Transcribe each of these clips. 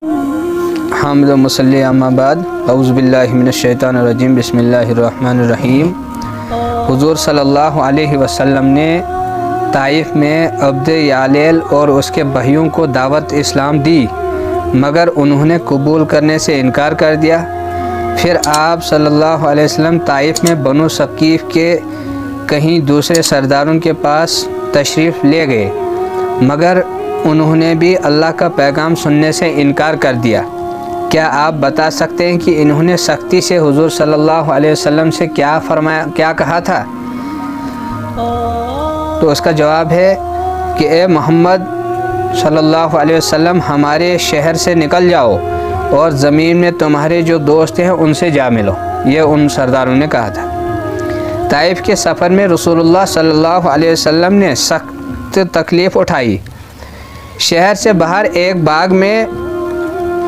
حامد و مصلی اما بعد اعوذ باللہ من الشیطان الرجیم بسم اللہ الرحمن الرحیم۔ حضور صلی اللہ علیہ وسلم نے طائف میں عبد یالیل اور اس کے بھائیوں کو دعوت اسلام دی، مگر انہوں نے قبول کرنے سے انکار کر دیا۔ پھر آپ صلی اللہ علیہ وسلم طائف میں بنو ثقیف کے کہیں دوسرے سرداروں کے پاس تشریف لے گئے، مگر انہوں نے بھی اللہ کا پیغام سننے سے انکار کر دیا۔ کیا آپ بتا سکتے ہیں کہ انہوں نے سختی سے حضور صلی اللہ علیہ وسلم سے کیا فرمایا، کیا کہا تھا؟ تو اس کا جواب ہے کہ اے محمد صلی اللہ علیہ وسلم، ہمارے شہر سے نکل جاؤ اور زمین میں تمہارے جو دوست ہیں ان سے جا ملو، یہ ان سرداروں نے کہا تھا۔ طائف کے سفر میں رسول اللہ صلی اللہ علیہ وسلم نے سخت تکلیف اٹھائی۔ شہر سے باہر ایک باغ میں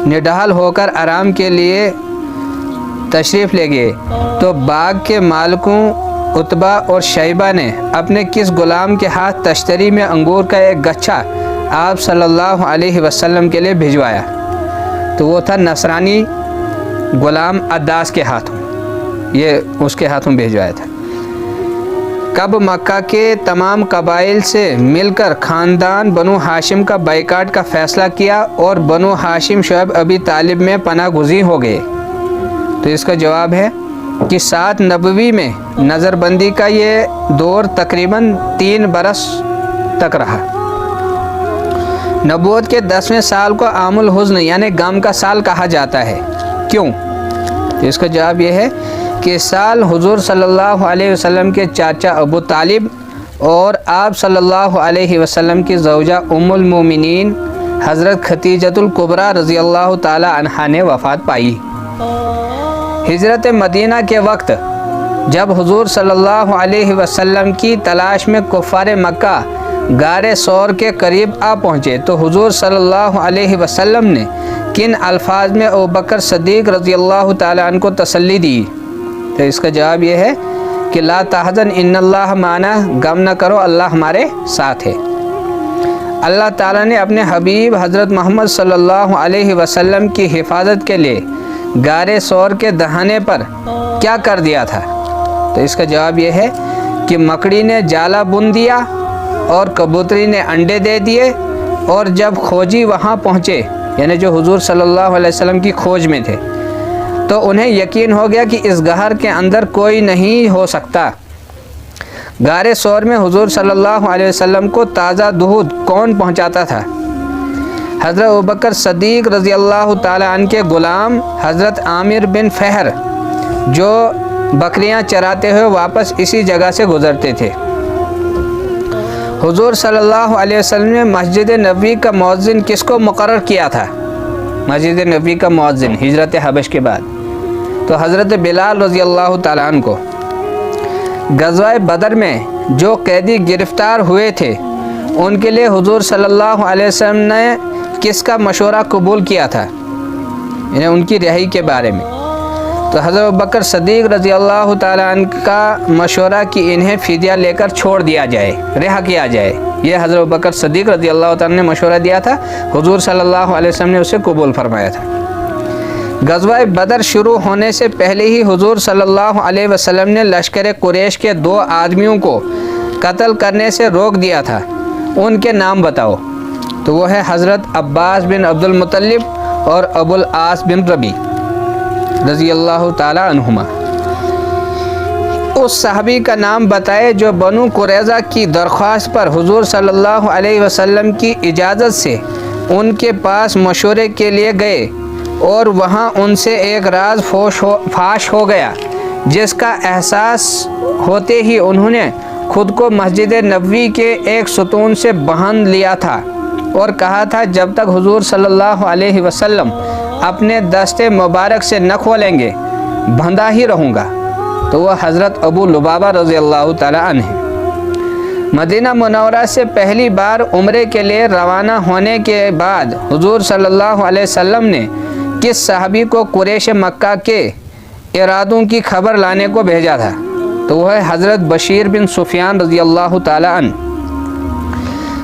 نڈال ہو کر آرام کے لیے تشریف لے گئے تو باغ کے مالکوں عتبہ اور شیبہ نے اپنے کس غلام کے ہاتھ تشتری میں انگور کا ایک گچھا آپ صلی اللہ علیہ وسلم کے لیے بھجوایا، تو وہ تھا نصرانی غلام عداس کے ہاتھوں، یہ اس کے ہاتھوں بھجوایا تھا۔ کب مکہ کے تمام قبائل سے مل کر خاندان بنو ہاشم کا بائیکاٹ کا فیصلہ کیا اور بنو ہاشم شعیب ابی طالب میں پناہ گزین ہو گئے؟ تو اس کا جواب ہے کہ 7 نبوی میں نظر بندی کا یہ دور تقریباً 3 برس تک رہا۔ نبوت کے 10ویں سال کو عام الحزن یعنی غم کا سال کہا جاتا ہے، کیوں؟ تو اس کا جواب یہ ہے کہ سال حضور صلی اللہ علیہ وسلم کے چاچا ابو طالب اور آپ صلی اللہ علیہ وسلم کی زوجہ ام المومنین حضرت ختیجۃ الکبریٰ رضی اللہ تعالی عنہا نے وفات پائی۔ ہجرت مدینہ کے وقت جب حضور صلی اللہ علیہ وسلم کی تلاش میں کفار مکہ غار ثور کے قریب آ پہنچے تو حضور صلی اللہ علیہ وسلم نے کن الفاظ میں ابوبکر صدیق رضی اللہ تعالی عنہ کو تسلی دی؟ تو اس کا جواب یہ ہے کہ لا تحزن ان اللہ معنا، غم نہ کرو، اللہ ہمارے ساتھ ہے۔ اللہ تعالیٰ نے اپنے حبیب حضرت محمد صلی اللہ علیہ وسلم کی حفاظت کے لیے غار ثور کے دہانے پر کیا کر دیا تھا؟ تو اس کا جواب یہ ہے کہ مکڑی نے جالا بن دیا اور کبوتری نے انڈے دے دیے، اور جب کھوجی وہاں پہنچے یعنی جو حضور صلی اللہ علیہ وسلم کی کھوج میں تھے تو انہیں یقین ہو گیا کہ اس غار کے اندر کوئی نہیں ہو سکتا۔ غار ثور میں حضور صلی اللہ علیہ وسلم کو تازہ دودھ کون پہنچاتا تھا؟ حضرت ابوبکر صدیق رضی اللہ تعالی عنہ کے غلام حضرت عامر بن فہر، جو بکریاں چراتے ہوئے واپس اسی جگہ سے گزرتے تھے۔ حضور صلی اللہ علیہ وسلم نے مسجد نبوی کا مؤذن کس کو مقرر کیا تھا؟ مسجد نبوی کا مؤذن ہجرت حبش کے بعد تو حضرت بلال رضی اللہ تعالیٰ عنہ کو۔ غزوہ بدر میں جو قیدی گرفتار ہوئے تھے ان کے لیے حضور صلی اللہ علیہ وسلم نے کس کا مشورہ قبول کیا تھا؟ یعنی ان کی رہائی کے بارے میں تو حضرت ابوبکر صدیق رضی اللہ تعالیٰ عنہ کا مشورہ کہ انہیں فدیہ لے کر چھوڑ دیا جائے، رہا کیا جائے، یہ حضرت ابوبکر صدیق رضی اللہ تعالیٰ نے مشورہ دیا تھا، حضور صلی اللہ علیہ وسلم نے اسے قبول فرمایا تھا۔ غزوہ بدر شروع ہونے سے پہلے ہی حضور صلی اللہ علیہ وسلم نے لشکر قریش کے 2 آدمیوں کو قتل کرنے سے روک دیا تھا، ان کے نام بتاؤ؟ تو وہ ہے حضرت عباس بن عبد المطلب اور ابو العاص بن ربی رضی اللہ تعالی عنہما۔ اس صحابی کا نام بتائے جو بنو قریظہ کی درخواست پر حضور صلی اللہ علیہ وسلم کی اجازت سے ان کے پاس مشورے کے لیے گئے اور وہاں ان سے ایک راز فاش ہو گیا، جس کا احساس ہوتے ہی انہوں نے خود کو مسجد نبوی کے ایک ستون سے باندھ لیا تھا اور کہا تھا جب تک حضور صلی اللہ علیہ وسلم اپنے دست مبارک سے نہ کھولیں گے بندھا ہی رہوں گا۔ تو وہ حضرت ابو لبابہ رضی اللہ تعالی عنہ ہیں۔ مدینہ منورہ سے پہلی بار عمرے کے لیے روانہ ہونے کے بعد حضور صلی اللہ علیہ وسلم نے کس صحابی کو قریش مکہ کے ارادوں کی خبر لانے کو بھیجا تھا؟ تو وہ ہے حضرت بشیر بن سفیان رضی اللہ تعالی عنہ۔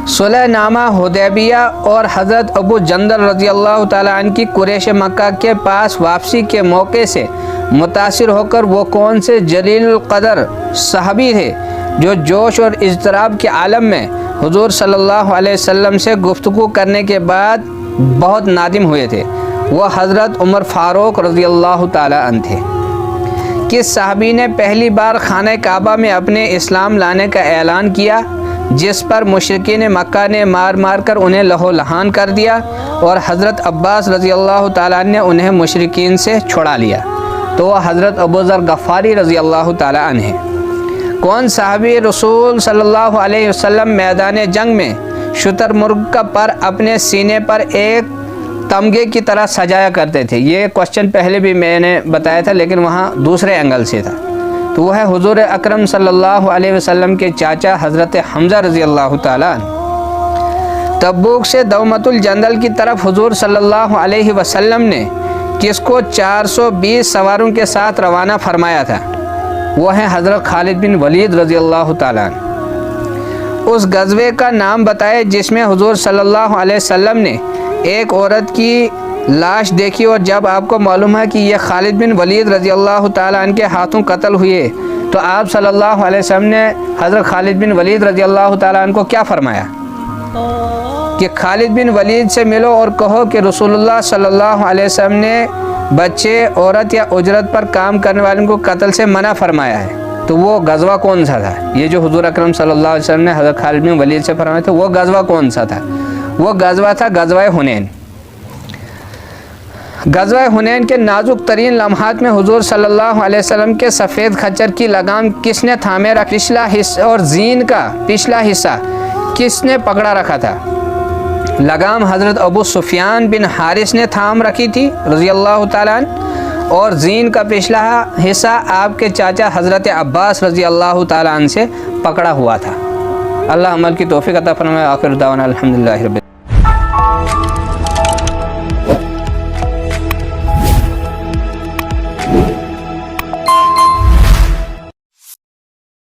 صلح نامہ حدیبیہ اور حضرت ابو جندل رضی اللہ تعالیٰ عنہ کی قریش مکہ کے پاس واپسی کے موقع سے متاثر ہو کر وہ کون سے جلیل القدر صحابی تھے جو جوش اور اضطراب کے عالم میں حضور صلی اللہ علیہ وسلم سے گفتگو کرنے کے بعد بہت نادم ہوئے تھے؟ وہ حضرت عمر فاروق رضی اللہ تعالیٰ عنہ تھے۔ کس صحابی نے پہلی بار خانہ کعبہ میں اپنے اسلام لانے کا اعلان کیا جس پر مشرکین مکہ نے مار مار کر انہیں لہو لہان کر دیا اور حضرت عباس رضی اللہ تعالیٰ عنہ نے انہیں مشرکین سے چھڑا لیا؟ تو وہ حضرت ابو ذر غفاری رضی اللہ تعالیٰ عنہ ہیں۔ کون صحابی رسول صلی اللہ علیہ وسلم میدان جنگ میں شتر مرغ کا پر اپنے سینے پر ایک تمغے کی طرح سجایا کرتے تھے؟ یہ کوشچن پہلے بھی میں نے بتایا تھا لیکن وہاں دوسرے اینگل سے تھا۔ تو وہ ہے حضور اکرم صلی اللہ علیہ وسلم کے چاچا حضرت حمزہ رضی اللہ تعالیٰ عنہ۔ تبوک سے دومت الجندل کی طرف حضور صلی اللہ علیہ وسلم نے کس کو 420 سواروں کے ساتھ روانہ فرمایا تھا؟ وہ ہیں حضرت خالد بن ولید رضی اللہ تعالیٰ عنہ۔ اس غزوے کا نام بتائے جس میں حضور صلی اللہ علیہ وسلم نے ایک عورت کی لاش دیکھی اور جب آپ کو معلوم ہے کہ یہ خالد بن ولید رضی اللہ تعالیٰ عنہ کے ہاتھوں قتل ہوئے تو آپ صلی اللہ علیہ وسلم نے حضرت خالد بن ولید رضی اللہ تعالیٰ عنہ کو کیا فرمایا کہ خالد بن ولید سے ملو اور کہو کہ رسول اللہ صلی اللہ علیہ وسلم نے بچے، عورت یا اجرت پر کام کرنے والوں کو قتل سے منع فرمایا ہے؟ تو وہ غزوہ کون سا تھا؟ یہ جو حضور اکرم صلی اللہ علیہ وسلم نے حضرت خالد بن ولید سے فرمایا تھا وہ غزوہ کون سا تھا؟ وہ غزوہ تھا غزوہ حنین۔ غزوہ حنین کے نازک ترین لمحات میں حضور صلی اللہ علیہ وسلم کے سفید خچر کی لگام کس نے تھامے رکھی پچھلا حصہ اور زین کا پچھلا حصہ کس نے پکڑا رکھا تھا؟ لگام حضرت ابو سفیان بن حارث نے تھام رکھی تھی رضی اللہ تعالیٰ عنہ، اور زین کا پچھلا حصہ آپ کے چاچا حضرت عباس رضی اللہ تعالیٰ عنہ سے پکڑا ہوا تھا۔ اللہ عمل کی توفیق عطا فرمائے۔ آخر دعوانا الحمدللہ رب